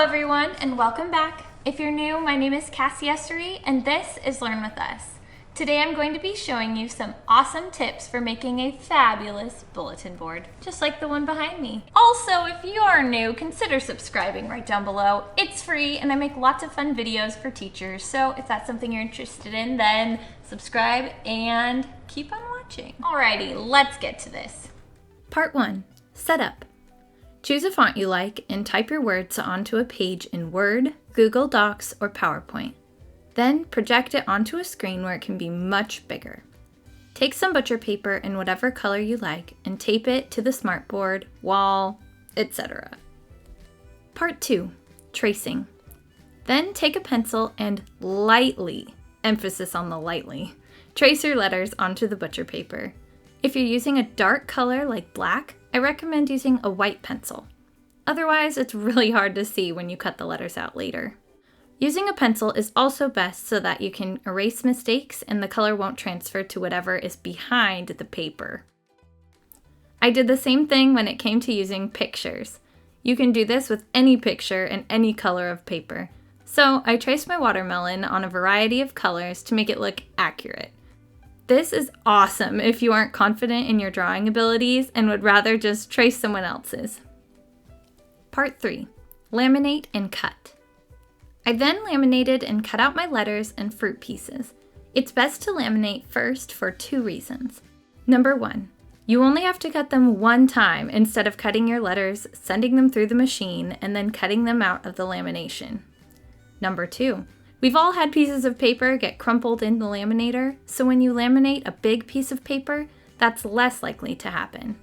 everyone, and welcome back. If you're new, my name is Cassie Essery, and this is Learn With Us. Today I'm going to be showing you some awesome tips for making a fabulous bulletin board, just like the one behind me. Also, if you are new, consider subscribing right down below. It's free, and I make lots of fun videos for teachers, so if that's something you're interested in, then subscribe and keep on watching. Alrighty, let's get to this. Part 1. Setup. Choose a font you like and type your words onto a page in Word, Google Docs, or PowerPoint. Then project it onto a screen where it can be much bigger. Take some butcher paper in whatever color you like and tape it to the smartboard, wall, etc. Part 2. Tracing. Then take a pencil and lightly, emphasis on the lightly, trace your letters onto the butcher paper. If you're using a dark color like black, I recommend using a white pencil. Otherwise, it's really hard to see when you cut the letters out later. Using a pencil is also best so that you can erase mistakes and the color won't transfer to whatever is behind the paper. I did the same thing when it came to using pictures. You can do this with any picture and any color of paper. So I traced my watermelon on a variety of colors to make it look accurate. This is awesome if you aren't confident in your drawing abilities and would rather just trace someone else's. Part 3. Laminate and cut. I then laminated and cut out my letters and fruit pieces. It's best to laminate first for 2 reasons. Number 1, you only have to cut them one time instead of cutting your letters, sending them through the machine, and then cutting them out of the lamination. Number 2, we've all had pieces of paper get crumpled in the laminator, so when you laminate a big piece of paper, that's less likely to happen.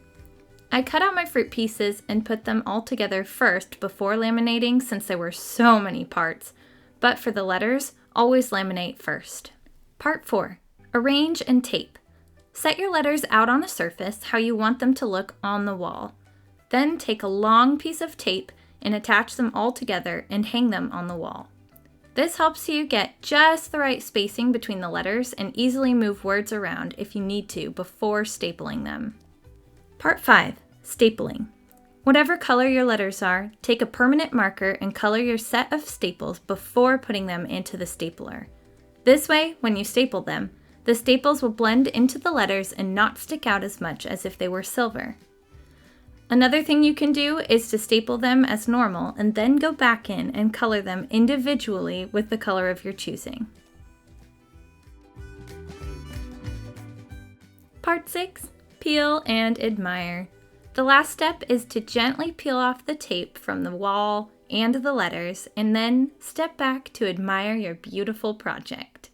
I cut out my fruit pieces and put them all together first before laminating since there were so many parts, but for the letters, always laminate first. Part 4. Arrange and tape. Set your letters out on a surface how you want them to look on the wall. Then take a long piece of tape and attach them all together and hang them on the wall. This helps you get just the right spacing between the letters and easily move words around if you need to before stapling them. Part 5. Stapling. Whatever color your letters are, take a permanent marker and color your set of staples before putting them into the stapler. This way, when you staple them, the staples will blend into the letters and not stick out as much as if they were silver. Another thing you can do is to staple them as normal and then go back in and color them individually with the color of your choosing. Part 6. Peel and admire. The last step is to gently peel off the tape from the wall and the letters, and then step back to admire your beautiful project.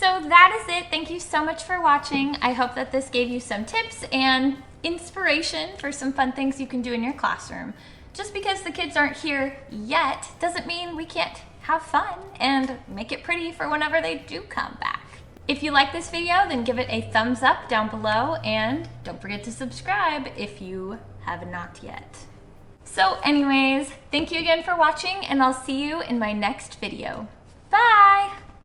So that is it. Thank you so much for watching. I hope that this gave you some tips and inspiration for some fun things you can do in your classroom. Just because the kids aren't here yet doesn't mean we can't have fun and make it pretty for whenever they do come back. If you like this video, then give it a thumbs up down below and don't forget to subscribe if you have not yet. So anyways, thank you again for watching and I'll see you in my next video.